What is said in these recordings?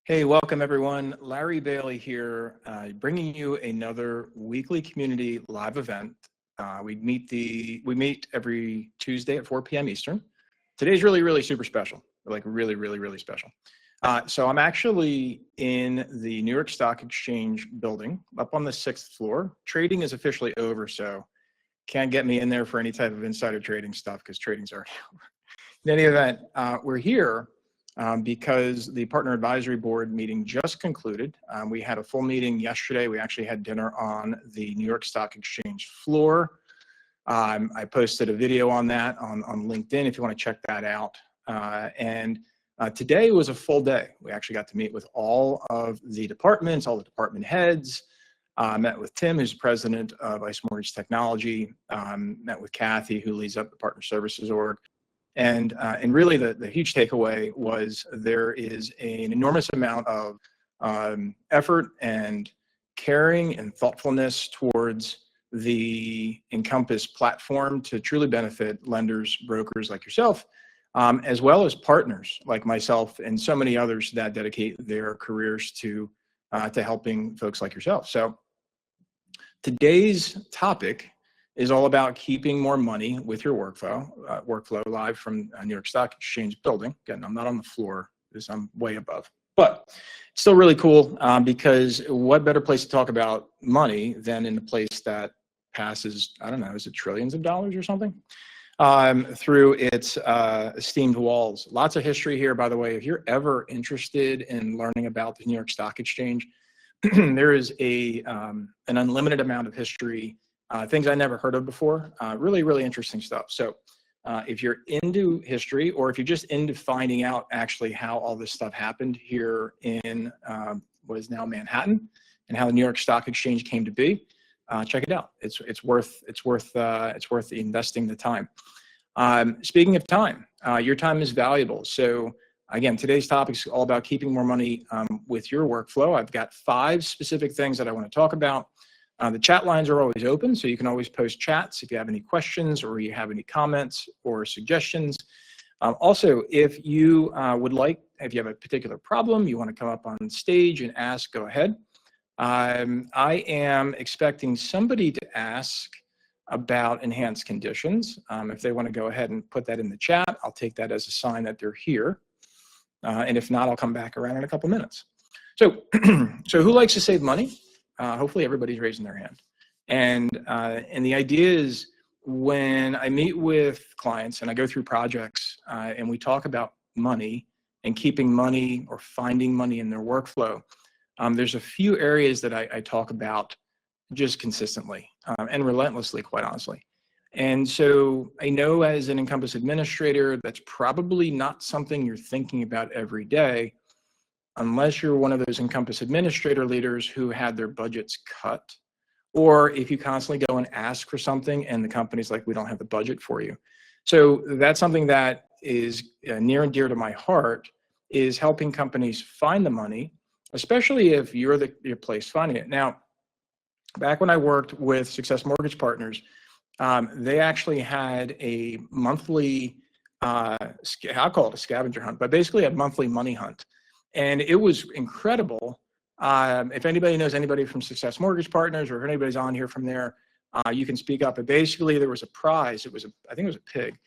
Hey, welcome everyone. Larry Bailey here, bringing you another weekly community live event. We meet every Tuesday at 4 p.m. Eastern. Today's really super special, like really special. So I'm actually in the New York Stock Exchange building up on the 6th floor. Trading is officially over, so can't get me in there for any type of insider trading stuff because trading's already over. In any event, we're here because the partner advisory board meeting just concluded. We had a full meeting yesterday. We actually had dinner on the New York Stock Exchange floor. I posted a video on that on LinkedIn if you want to check that out. Today was a full day. We actually got to meet with all of the departments, all the department heads. Met with Tim, who's president of ICE Mortgage Technology. Met with Kathy, who leads up the partner services org. And really the huge takeaway was there is an enormous amount of effort and caring and thoughtfulness towards the Encompass platform to truly benefit lenders, brokers like yourself, as well as partners like myself and so many others that dedicate their careers to helping folks like yourself. So today's topic is all about keeping more money with your workflow live from New York Stock Exchange building. Again, I'm not on the floor because I'm way above, but it's still really cool because what better place to talk about money than in a place that passes, I don't know, is it trillions of dollars or something? Through its esteemed walls. Lots of history here, by the way. If you're ever interested in learning about the New York Stock Exchange, there is an unlimited amount of history. Things I never heard of before, really interesting stuff. So if you're into history or if you're just into finding out actually how all this stuff happened here in what is now Manhattan and how the New York Stock Exchange came to be, check it out. It's worth investing the time. Speaking of time, your time is valuable. So again, today's topic is all about keeping more money with your workflow. I've got 5 specific things that I want to talk about. The chat lines are always open, so you can always post chats if you have any questions or you have any comments or suggestions. Also, if you if you have a particular problem, you want to come up on stage and ask, go ahead. I am expecting somebody to ask about enhanced conditions. If they want to go ahead and put that in the chat, I'll take that as a sign that they're here. And if not, I'll come back around in a couple minutes. So, so who likes to save money? Hopefully everybody's raising their hand. And the idea is when I meet with clients and I go through projects and we talk about money and keeping money or finding money in their workflow, there's a few areas that I talk about just consistently and relentlessly, quite honestly. And so I know as an Encompass administrator, that's probably not something you're thinking about every day, unless you're one of those Encompass administrator leaders who had their budgets cut, or if you constantly go and ask for something and the company's like, we don't have the budget for you. So that's something that is near and dear to my heart, is helping companies find the money, especially if you're your place finding it. Now, back when I worked with Success Mortgage Partners, they actually had a monthly, I'll call it a scavenger hunt, but basically a monthly money hunt. And it was incredible. If anybody knows anybody from Success Mortgage Partners, or if anybody's on here from there, you can speak up. But basically, there was a prize. I think it was a pig,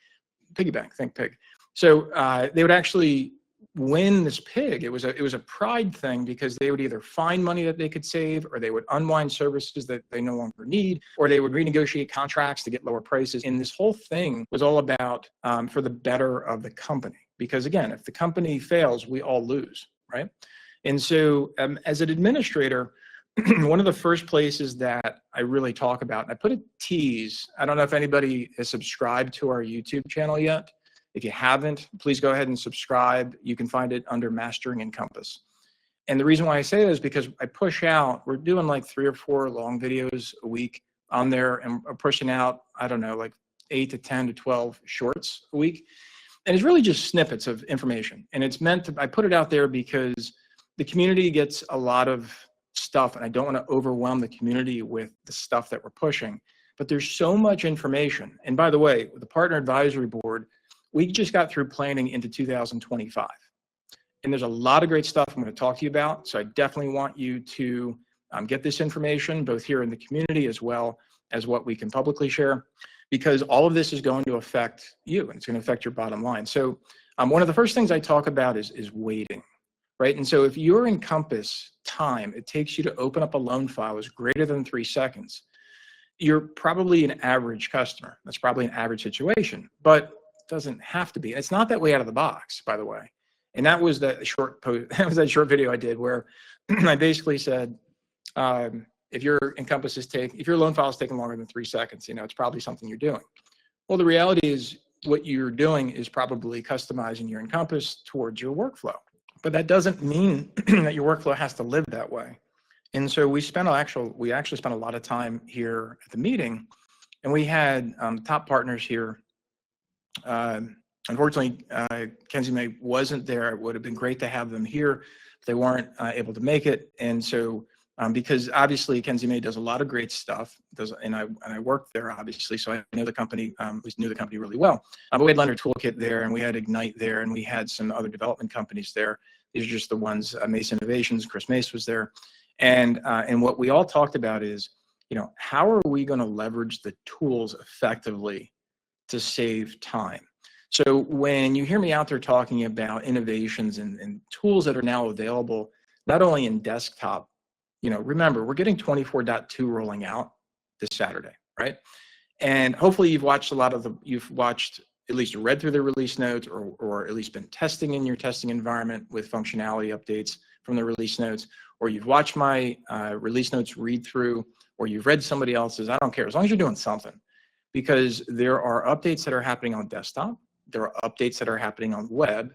piggy bank. Think pig. So they would actually win this pig. It was a pride thing because they would either find money that they could save, or they would unwind services that they no longer need, or they would renegotiate contracts to get lower prices. And this whole thing was all about for the better of the company. Because again, if the company fails, we all lose, right? And so as an administrator, one of the first places that I really talk about, and I put a tease, I don't know if anybody has subscribed to our YouTube channel yet. If you haven't, please go ahead and subscribe. You can find it under Mastering Encompass. And the reason why I say that is because I push out, we're doing like 3 or 4 long videos a week on there, and we're pushing out, I don't know, like 8 to 10 to 12 shorts a week. And it's really just snippets of information. And it's meant to, I put it out there because the community gets a lot of stuff, and I don't want to overwhelm the community with the stuff that we're pushing. But there's so much information. And by the way, with the Partner Advisory Board, we just got through planning into 2025. And there's a lot of great stuff I'm going to talk to you about. So I definitely want you to get this information both here in the community as well as what we can publicly share, because all of this is going to affect you and it's going to affect your bottom line. So one of the first things I talk about is waiting, right? And so if your Encompass time it takes you to open up a loan file is greater than 3 seconds, you're probably an average customer. That's probably an average situation, but it doesn't have to be. And it's not that way out of the box, by the way. And that was that short post, that was that short video I did where I basically said, if your Encompass if your loan file is taking longer than 3 seconds, it's probably something you're doing. Well, the reality is what you're doing is probably customizing your Encompass towards your workflow, but that doesn't mean that your workflow has to live that way. And so we actually spent a lot of time here at the meeting, and we had top partners here. Unfortunately, Kenzie May wasn't there. It would have been great to have them here, but they weren't able to make it. And so, because obviously Kenzie May does a lot of great stuff, and I worked there obviously, so I know the company, we knew the company really well. But we had Lender Toolkit there, and we had Ignite there, and we had some other development companies there. These are just the ones. Mace Innovations, Chris Mace was there, and what we all talked about is, how are we going to leverage the tools effectively to save time? So when you hear me out there talking about innovations and tools that are now available, not only in desktop, remember, we're getting 24.2 rolling out this Saturday, right? And hopefully you've watched at least read through the release notes or at least been testing in your testing environment with functionality updates from the release notes, or you've watched my release notes read through, or you've read somebody else's. I don't care, as long as you're doing something, because there are updates that are happening on desktop. There are updates that are happening on web,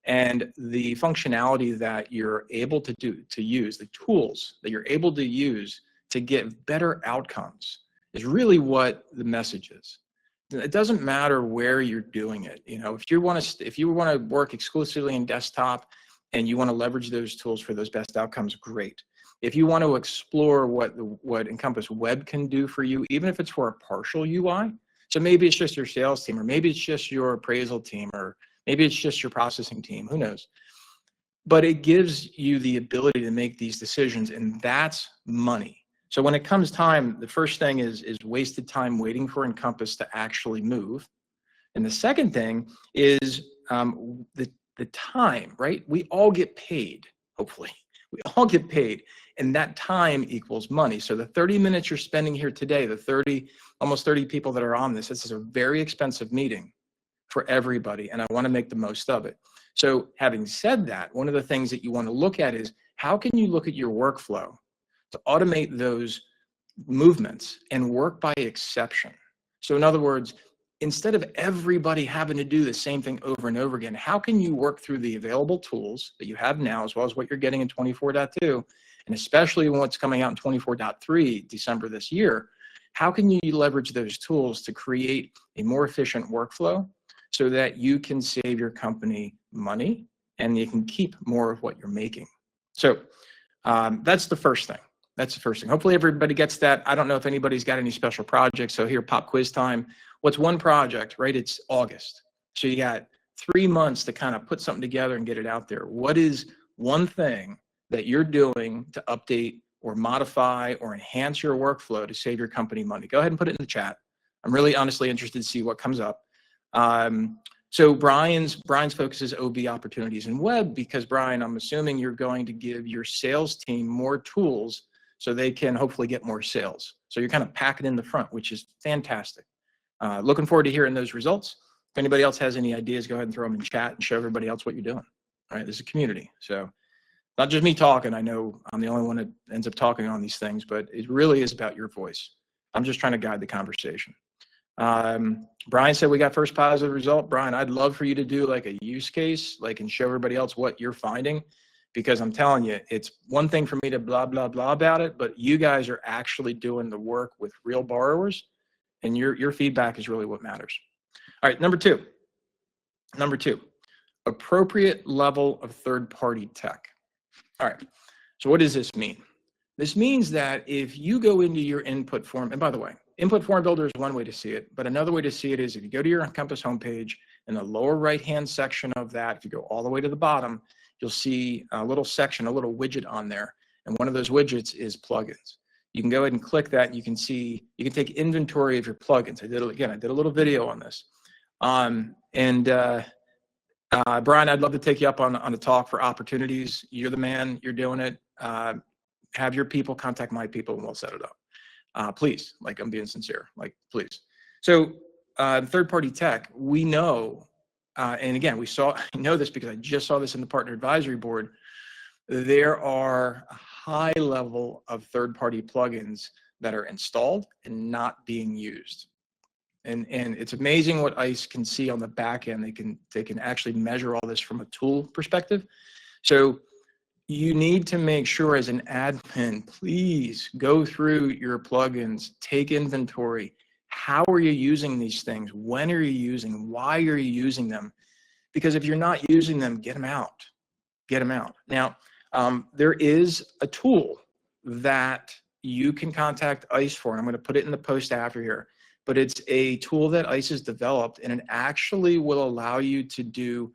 and the functionality that you're able to use, the tools that you're able to use to get better outcomes is really what the message is. It doesn't matter where you're doing it. If you want to work exclusively in desktop and you want to leverage those tools for those best outcomes, great. If you want to explore what Encompass Web can do for you, even if it's for a partial UI, so maybe it's just your sales team, or maybe it's just your appraisal team, or maybe it's just your processing team, who knows? But it gives you the ability to make these decisions, and that's money. So when it comes time, the first thing is wasted time waiting for Encompass to actually move. And the second thing is the time, right? We all get paid, hopefully. We all get paid, and that time equals money. So the 30 minutes you're spending here today, almost 30 people that are on this is a very expensive meeting for everybody, and I want to make the most of it. So having said that, one of the things that you want to look at is how can you look at your workflow to automate those movements and work by exception. So in other words, instead of everybody having to do the same thing over and over again, how can you work through the available tools that you have now, as well as what you're getting in 24.2, and especially what's coming out in 24.3 December this year, how can you leverage those tools to create a more efficient workflow so that you can save your company money and you can keep more of what you're making? So that's the first thing. Hopefully everybody gets that. I don't know if anybody's got any special projects. So here, pop quiz time. What's one project, right? It's August. So you got 3 months to kind of put something together and get it out there. What is one thing that you're doing to update or modify or enhance your workflow to save your company money? Go ahead and put it in the chat. I'm really honestly interested to see what comes up. So Brian's focus is OB opportunities in web, because Brian, I'm assuming you're going to give your sales team more tools so they can hopefully get more sales. So you're kind of packing in the front, which is fantastic. Looking forward to hearing those results. If anybody else has any ideas, go ahead and throw them in chat and show everybody else what you're doing. All right, this is a community. So not just me talking. I know I'm the only one that ends up talking on these things, but it really is about your voice. I'm just trying to guide the conversation. Brian said we got first positive result. Brian, I'd love for you to do like a use case, and show everybody else what you're finding, because I'm telling you, it's one thing for me to blah, blah, blah about it, but you guys are actually doing the work with real borrowers, and your feedback is really what matters. All right, number two, appropriate level of third-party tech. All right, so what does this mean? This means that if you go into your input form, and by the way, input form builder is one way to see it, but another way to see it is if you go to your Encompass homepage, in the lower right-hand section of that, if you go all the way to the bottom, you'll see a little section, a little widget on there. And one of those widgets is plugins. You can go ahead and click that. And you can see, you can take inventory of your plugins. I did a little video on this. Brian, I'd love to take you up on a talk for opportunities. You're the man, you're doing it. Have your people contact my people and we'll set it up. Please, like I'm being sincere, like please. So third-party tech, we know, and again, I know this because I just saw this in the partner advisory board, there are a high level of third-party plugins that are installed and not being used. And it's amazing what ICE can see on the back end. They can actually measure all this from a tool perspective. So you need to make sure as an admin, please go through your plugins, take inventory. How are you using these things? When are you using them? Why are you using them? Because if you're not using them, get them out. Get them out. Now, there is a tool that you can contact ICE for. And I'm going to put it in the post after here. But it's a tool that ICE has developed, and it actually will allow you to do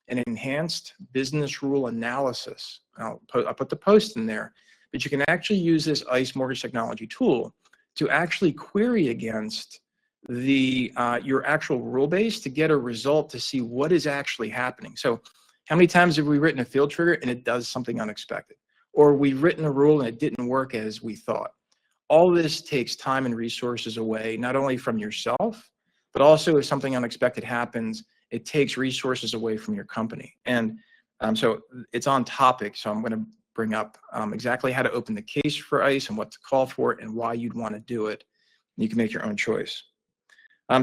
an enhanced business rule analysis. I'll put the post in there, but you can actually use this ICE mortgage technology tool to actually query against your actual rule base to get a result to see what is actually happening. So how many times have we written a field trigger and it does something unexpected? Or we've written a rule and it didn't work as we thought? All this takes time and resources away, not only from yourself, but also if something unexpected happens, it takes resources away from your company. And so it's on topic. So I'm going to bring up exactly how to open the case for ICE and what to call for it and why you'd want to do it. You can make your own choice.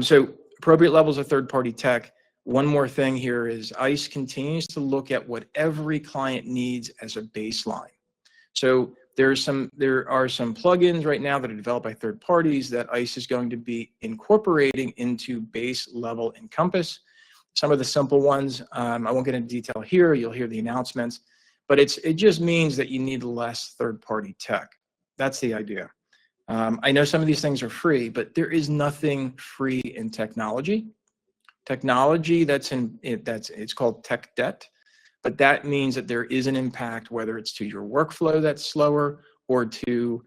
So appropriate levels of third-party tech. One more thing here is ICE continues to look at what every client needs as a baseline. So there are some plugins right now that are developed by third parties that ICE is going to be incorporating into base level Encompass. Some of the simple ones, I won't get into detail here. You'll hear the announcements, but it just means that you need less third-party tech. That's the idea. I know some of these things are free, but there is nothing free in technology. Technology it's called tech debt. But that means that there is an impact, whether it's to your workflow that's slower or to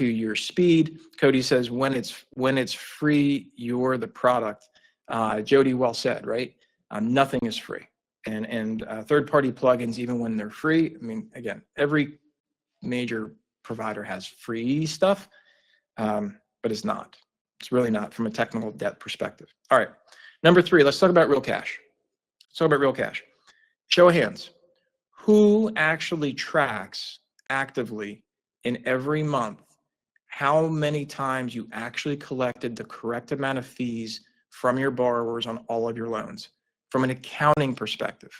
your speed. Cody says when it's free, you're the product. Jody, well said, right? Nothing is free, and third-party plugins, even when they're free. I mean, again, every major provider has free stuff, but it's not. It's really not from a technical debt perspective. All right, number 3. Let's talk about real cash. Show of hands. Who actually tracks actively in every month how many times you actually collected the correct amount of fees from your borrowers on all of your loans from an accounting perspective?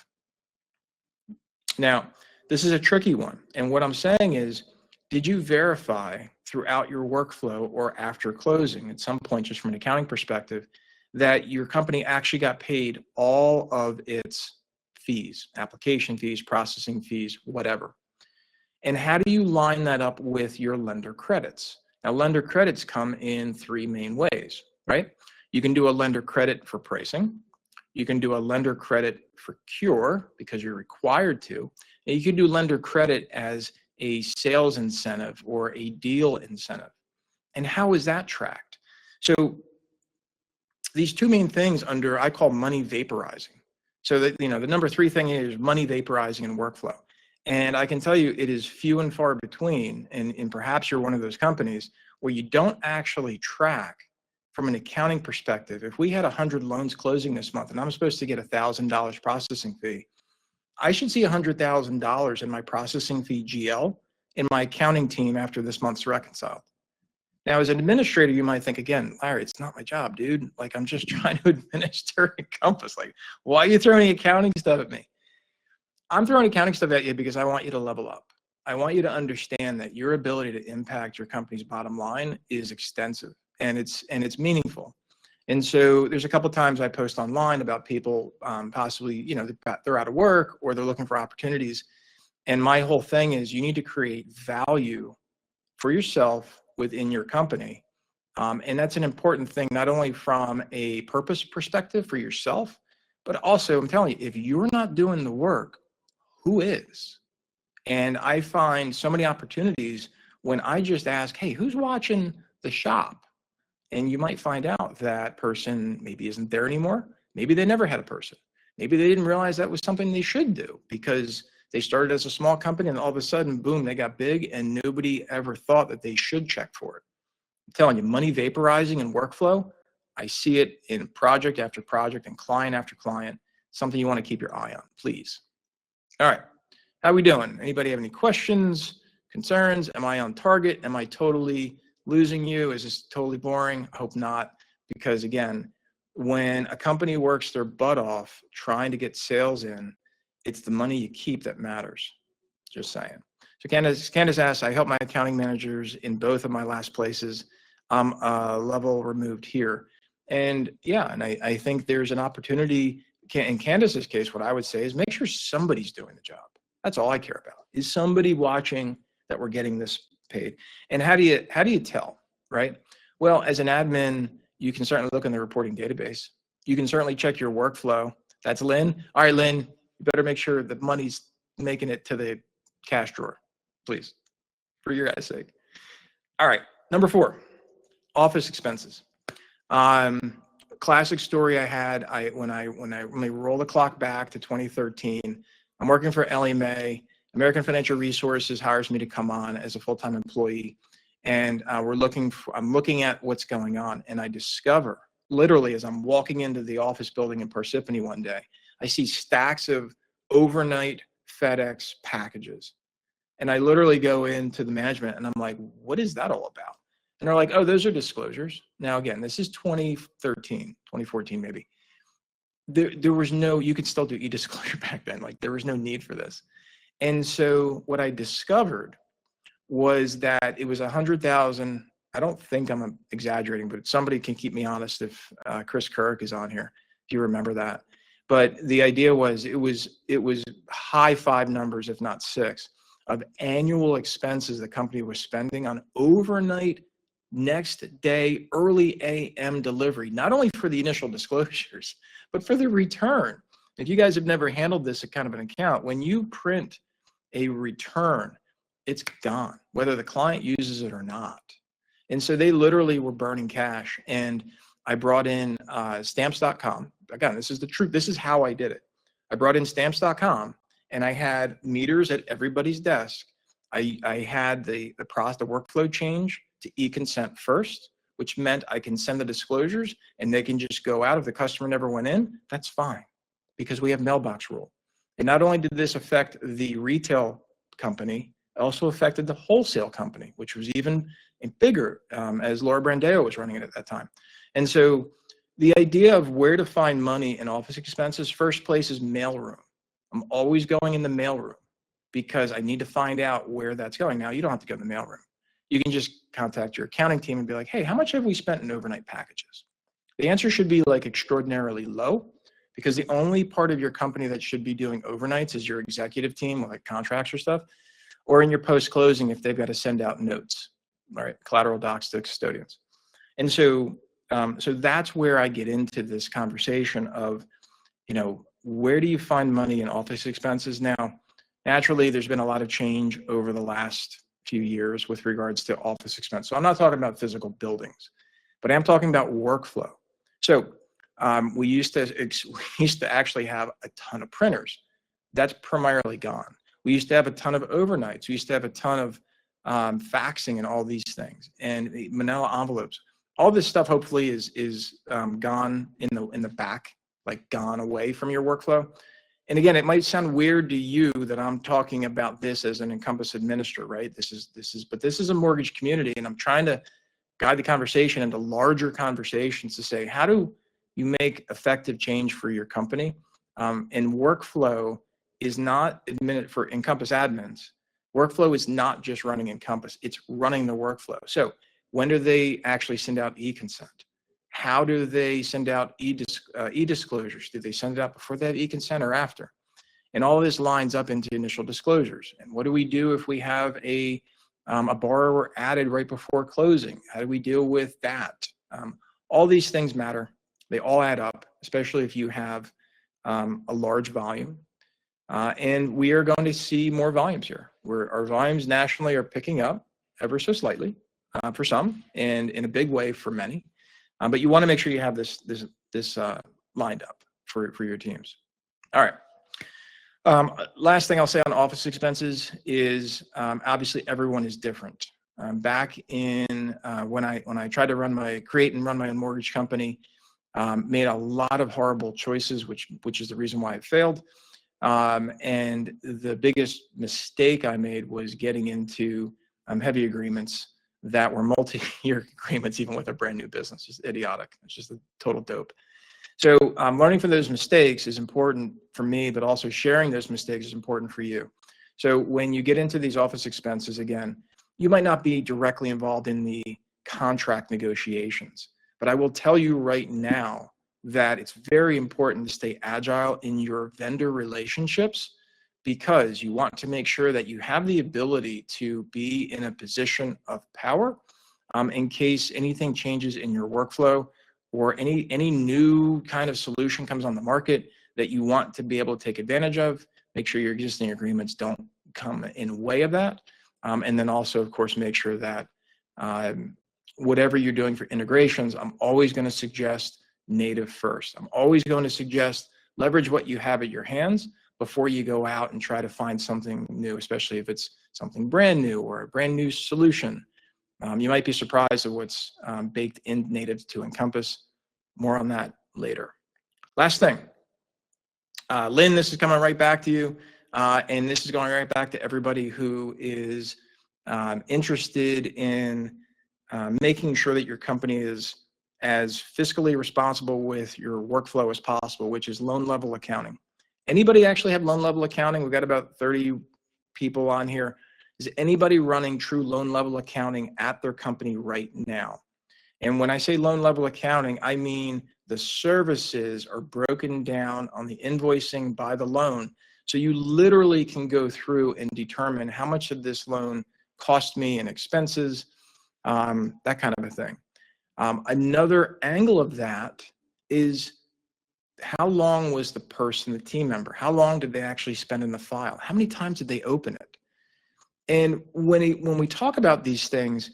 Now, this is a tricky one. And what I'm saying is, did you verify throughout your workflow or after closing at some point, just from an accounting perspective, that your company actually got paid all of its fees, application fees, processing fees, whatever? And how do you line that up with your lender credits? Now, lender credits come in 3 main ways, right? You can do a lender credit for pricing. You can do a lender credit for cure because you're required to. And you can do lender credit as a sales incentive or a deal incentive. And how is that tracked? So these 2 main things I call money vaporizing. So that, the number 3 thing is money vaporizing in workflow. And I can tell you it is few and far between, and perhaps you're one of those companies where you don't actually track from an accounting perspective. If we had 100 loans closing this month and I'm supposed to get $1,000 processing fee, I should see $100,000 in my processing fee GL in my accounting team after this month's reconciled. Now, as an administrator, you might think, again, Larry, it's not my job, dude. Like, I'm just trying to administer Encompass. Like, why are you throwing accounting stuff at me? I'm throwing accounting stuff at you because I want you to level up. I want you to understand that your ability to impact your company's bottom line is extensive and it's meaningful. And so there's a couple of times I post online about people possibly, they're out of work or they're looking for opportunities. And my whole thing is you need to create value for yourself within your company. And that's an important thing, not only from a purpose perspective for yourself, But also, I'm telling you, if you're not doing the work, who is? And I find so many opportunities when I just ask, hey, who's watching the shop? And you might find out that person maybe isn't there anymore. Maybe they never had a person. Maybe they didn't realize that was something they should do because they started as a small company and all of a sudden, boom, they got big and nobody ever thought that they should check for it. I'm telling you, money vaporizing and workflow, I see it in project after project and client after client, something you want to keep your eye on, please. All right, how we doing? Anybody have any questions, concerns? Am I on target? Am I totally losing you? Is this totally boring? I hope not, because again, when a company works their butt off trying to get sales in, it's the money you keep that matters. Just saying. So Candace asks, I help my accounting managers in both of my last places. I'm a level removed here. And yeah, and I think there's an opportunity. In Candace's case, what I would say is make sure somebody's doing the job. That's all I care about. Is somebody watching that we're getting this paid? And how do you tell, right? Well, as an admin, you can certainly look in the reporting database. You can certainly check your workflow. That's Lynn. All right, Lynn, you better make sure that money's making it to the cash drawer, please, for your guys' sake. All right, number 4, office expenses. Classic story I had. When we roll the clock back to 2013, I'm working for Ellie Mae. American Financial Resources hires me to come on as a full-time employee, and I'm looking at what's going on, and I discover literally as I'm walking into the office building in Parsippany one day, I see stacks of overnight FedEx packages, and I literally go into the management and I'm like, what is that all about? And they're like, oh, those are disclosures. Now, again, this is 2013, 2014, maybe. There was no, you could still do e-disclosure back then. Like there was no need for this. And so what I discovered was that it was 100,000. I don't think I'm exaggerating, but somebody can keep me honest if Chris Kirk is on here, if you remember that. But the idea was it was high 5 numbers, if not 6, of annual expenses the company was spending on overnight, next day, early AM delivery, not only for the initial disclosures, but for the return. If you guys have never handled this kind of an account, when you print a return, it's gone, whether the client uses it or not. And so they literally were burning cash. And I brought in stamps.com. Again, this is the truth. This is how I did it. I brought in stamps.com and I had meters at everybody's desk. I had the workflow change to e-consent first, which meant I can send the disclosures and they can just go out. If the customer never went in, that's fine because we have mailbox rule. And not only did this affect the retail company, it also affected the wholesale company, which was even bigger as Laura Brandeo was running it at that time. And so the idea of where to find money in office expenses, first place is mailroom. I'm always going in the mailroom because I need to find out where that's going. Now, you don't have to go to the mailroom. You can just contact your accounting team and be like, hey, how much have we spent in overnight packages? The answer should be like extraordinarily low because the only part of your company that should be doing overnights is your executive team, like contracts or stuff, or in your post-closing if they've got to send out notes, all right, collateral docs to custodians. And so, so that's where I get into this conversation of, where do you find money in office expenses? Now, naturally, there's been a lot of change over the last few years with regards to office expense. So I'm not talking about physical buildings, but I'm talking about workflow. So we used to actually have a ton of printers. That's primarily gone. We used to have a ton of overnights. We used to have a ton of faxing and all these things, and manila envelopes. All this stuff hopefully is gone in the back, like gone away from your workflow. And again, it might sound weird to you that I'm talking about this as an Encompass administrator, right? But this is a mortgage community, and I'm trying to guide the conversation into larger conversations to say, how do you make effective change for your company? And workflow is not admitted for Encompass admins. Workflow is not just running Encompass, it's running the workflow. So when do they actually send out e-consent? How do they send out e-disclosures? Do they send it out before they have e-consent or after? And all of this lines up into initial disclosures. And what do we do if we have a borrower added right before closing? How do we deal with that? All these things matter. They all add up, especially if you have a large volume. And we are going to see more volumes here. Our volumes nationally are picking up ever so slightly for some, and in a big way for many. But you want to make sure you have this lined up for your teams. All right. Last thing I'll say on office expenses is obviously everyone is different. Back in when I tried to create and run my own mortgage company, made a lot of horrible choices, which is the reason why it failed. And the biggest mistake I made was getting into heavy agreements that were multi-year agreements, even with a brand new business. It's idiotic. It's just a total dope. So learning from those mistakes is important for me, but also sharing those mistakes is important for you. So when you get into these office expenses, again, you might not be directly involved in the contract negotiations, but I will tell you right now that it's very important to stay agile in your vendor relationships, because you want to make sure that you have the ability to be in a position of power in case anything changes in your workflow, or any new kind of solution comes on the market that you want to be able to take advantage of. Make sure your existing agreements don't come in way of that. And then also, of course, make sure that whatever you're doing for integrations, I'm always going to suggest native first. I'm always going to suggest leverage what you have at your hands before you go out and try to find something new, especially if it's something brand new or a brand new solution. You might be surprised at what's baked in native to Encompass. More on that later. Last thing, Lynn, this is coming right back to you, and this is going right back to everybody who is interested in making sure that your company is as fiscally responsible with your workflow as possible, which is loan level accounting. Anybody actually have loan level accounting? We've got about 30 people on here. Is anybody running true loan level accounting at their company right now? And when I say loan level accounting, I mean the services are broken down on the invoicing by the loan. So you literally can go through and determine how much of this loan cost me in expenses, that kind of a thing. Another angle of that is, how long was the person, the team member, how long did they actually spend in the file? How many times did they open it? And when we talk about these things,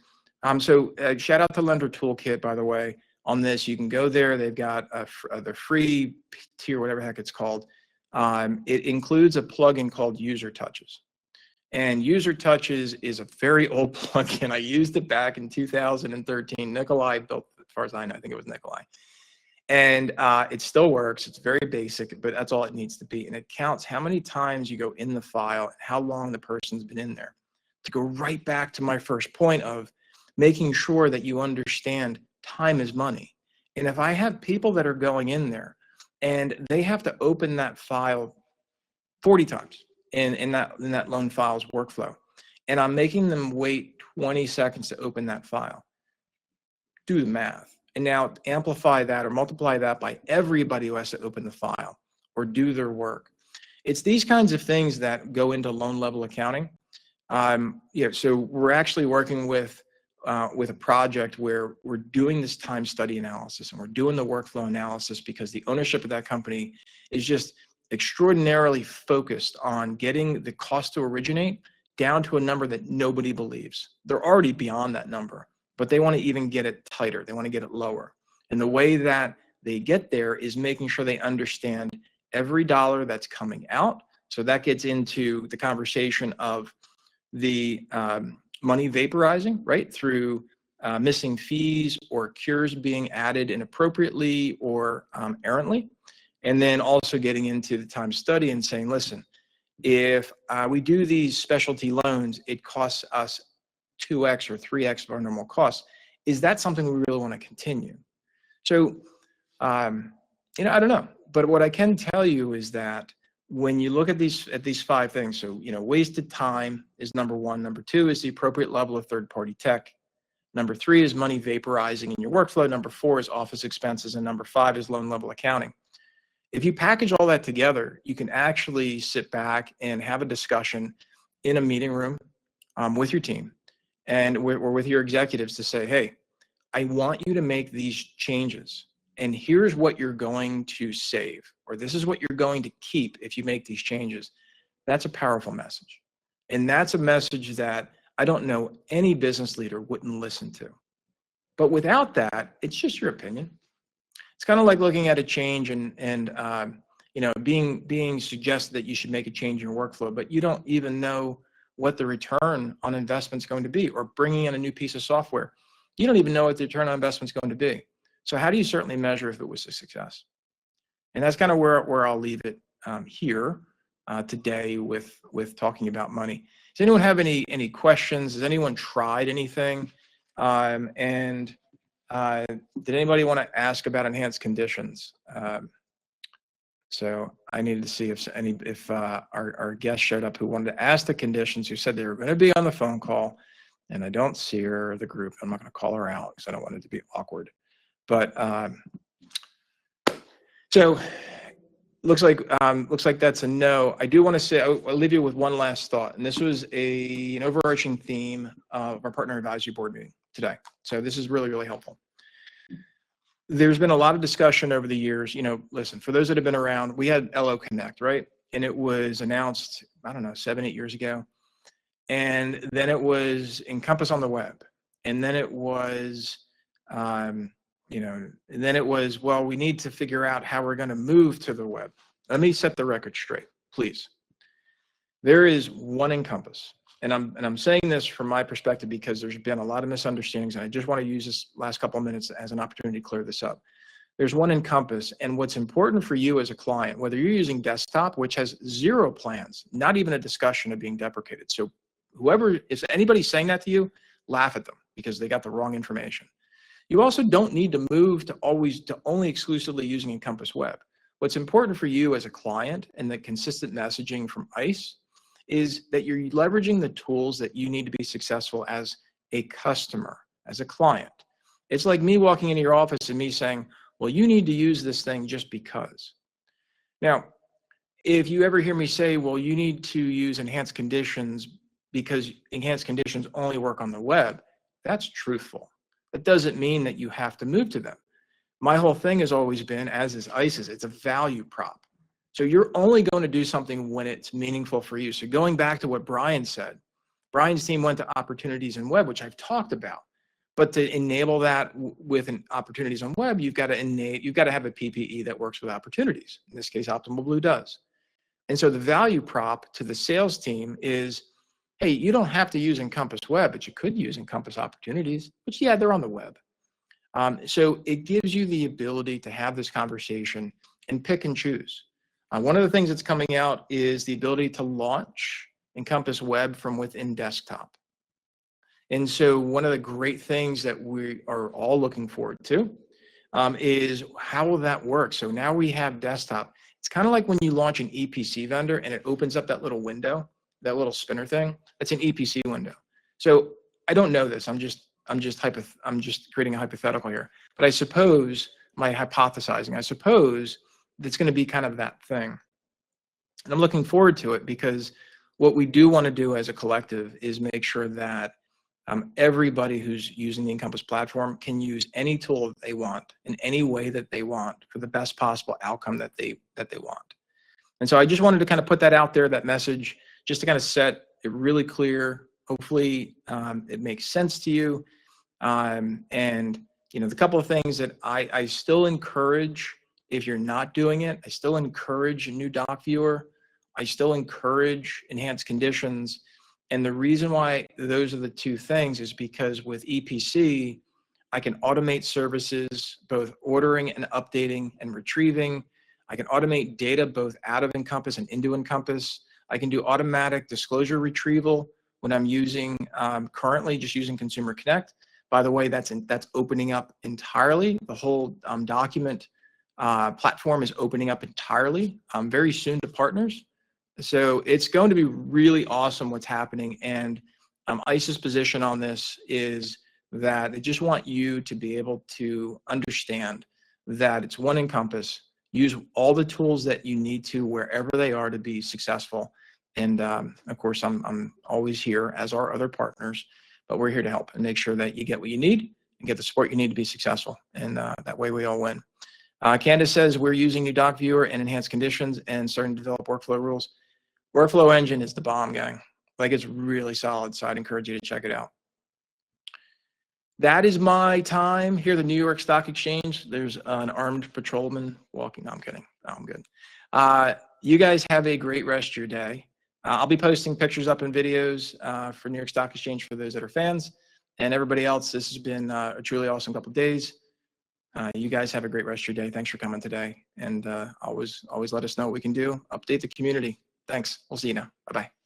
so shout out to Lender Toolkit, by the way, on this. You can go there. They've got the free tier, whatever the heck it's called. It includes a plugin called User Touches. And User Touches is a very old plugin. I used it back in 2013. Nikolai built, as far as I know, I think it was Nikolai. And it still works. It's very basic, but that's all it needs to be. And it counts how many times you go in the file and how long the person's been in there. To go right back to my first point of making sure that you understand time is money. And if I have people that are going in there and they have to open that file 40 times in that loan file's workflow, and I'm making them wait 20 seconds to open that file, do the math. And now amplify that or multiply that by everybody who has to open the file or do their work. It's these kinds of things that go into loan level accounting. So we're actually working with a project where we're doing this time study analysis and we're doing the workflow analysis, because the ownership of that company is just extraordinarily focused on getting the cost to originate down to a number that nobody believes. They're already beyond that number, but they want to even get it tighter. They want to get it lower. And the way that they get there is making sure they understand every dollar that's coming out. So that gets into the conversation of the money vaporizing, right, through missing fees or cures being added inappropriately or errantly. And then also getting into the time study and saying, listen, if we do these specialty loans, it costs us 2x or 3x of our normal costs. Is that something we really want to continue? So, I don't know. But what I can tell you is that when you look at these 5 things, so, wasted time is number 1. Number 2 is the appropriate level of third-party tech. Number 3 is money vaporizing in your workflow. Number 4 is office expenses. And number 5 is loan level accounting. If you package all that together, you can actually sit back and have a discussion in a meeting room with your team and or with your executives to say, hey, I want you to make these changes. and here's what you're going to save, or this is what you're going to keep if you make these changes, that's a powerful message. And that's a message that I don't know any business leader wouldn't listen to. But without that, it's just your opinion. It's kind of like looking at a change and being suggested that you should make a change in your workflow, but you don't even know what the return on investment is going to be, or bringing in a new piece of software. You don't even know what the return on investment is going to be. So how do you certainly measure if it was a success? And that's kind of where I'll leave it here today with talking about money. Does anyone have any questions? Has anyone tried anything? Did anybody want to ask about enhanced conditions? So I needed to see if our guest showed up who wanted to ask the conditions, who said they were going to be on the phone call, and I don't see her, the group. I'm not going to call her out because I don't want it to be awkward. But so looks like that's a no. I do want to say, I'll leave you with one last thought, and this was an overarching theme of our partner advisory board meeting today. So this is really, really helpful. There's been a lot of discussion over the years. Listen, for those that have been around, we had LO Connect, right? And it was announced, I don't know, 7-8 years ago. And then it was Encompass on the web. And then it was, and then it was, well, we need to figure out how we're going to move to the web. Let me set the record straight, please. There is one Encompass. And I'm saying this from my perspective because there's been a lot of misunderstandings, and I just want to use this last couple of minutes as an opportunity to clear this up. There's one Encompass, and what's important for you as a client, whether you're using desktop, which has 0 plans, not even a discussion of being deprecated. So if anybody's saying that to you, laugh at them because they got the wrong information. You also don't need to move to only exclusively using Encompass Web. What's important for you as a client and the consistent messaging from ICE is that you're leveraging the tools that you need to be successful as a customer, as a client. It's like me walking into your office and me saying, well, you need to use this thing just because. Now, if you ever hear me say, well, you need to use enhanced conditions because enhanced conditions only work on the web, that's truthful. That doesn't mean that you have to move to them. My whole thing has always been, as is ICE's, it's a value prop. So you're only going to do something when it's meaningful for you. So going back to what Brian said, Brian's team went to opportunities in web, which I've talked about. But to enable that with opportunities on web, you've got to have a PPE that works with opportunities. In this case, Optimal Blue does. And so the value prop to the sales team is, hey, you don't have to use Encompass Web, but you could use Encompass Opportunities, which, yeah, they're on the web. So it gives you the ability to have this conversation and pick and choose. One of the things that's coming out is the ability to launch Encompass Web from within desktop. And so one of the great things that we are all looking forward to is how will that work? So now we have desktop. It's kind of like when you launch an EPC vendor and it opens up that little window, that little spinner thing. That's an EPC window. So I don't know this. I'm just creating a hypothetical here. But I suppose my hypothesizing, it's going to be kind of that thing. And I'm looking forward to it because what we do want to do as a collective is make sure that everybody who's using the Encompass platform can use any tool that they want in any way that they want for the best possible outcome that they want. And so I just wanted to kind of put that out there, that message, just to kind of set it really clear. Hopefully it makes sense to you. And the couple of things that I still encourage, if you're not doing it, I still encourage a new doc viewer. I still encourage enhanced conditions. And the reason why those are the two things is because with EPC, I can automate services, both ordering and updating and retrieving. I can automate data both out of Encompass and into Encompass. I can do automatic disclosure retrieval when I'm using, currently just using Consumer Connect. By the way, that's opening up entirely. The whole document platform is opening up entirely very soon to partners. So it's going to be really awesome what's happening. And ICE's position on this is that they just want you to be able to understand that it's one Encompass, use all the tools that you need to wherever they are to be successful. And of course, I'm always here, as are other partners, but we're here to help and make sure that you get what you need and get the support you need to be successful. And that way we all win. Candace says we're using new doc viewer and enhanced conditions and starting to develop workflow rules. Workflow Engine is the bomb, gang. Like, it's really solid, so I'd encourage you to check it out. That is my time here at the New York Stock Exchange. There's an armed patrolman walking. No, I'm kidding. No, I'm good. You guys have a great rest of your day. I'll be posting pictures up and videos for New York Stock Exchange for those that are fans. And everybody else, this has been a truly awesome couple of days. You guys have a great rest of your day. Thanks for coming today. And always let us know what we can do. Update the community. Thanks. We'll see you now. Bye-bye.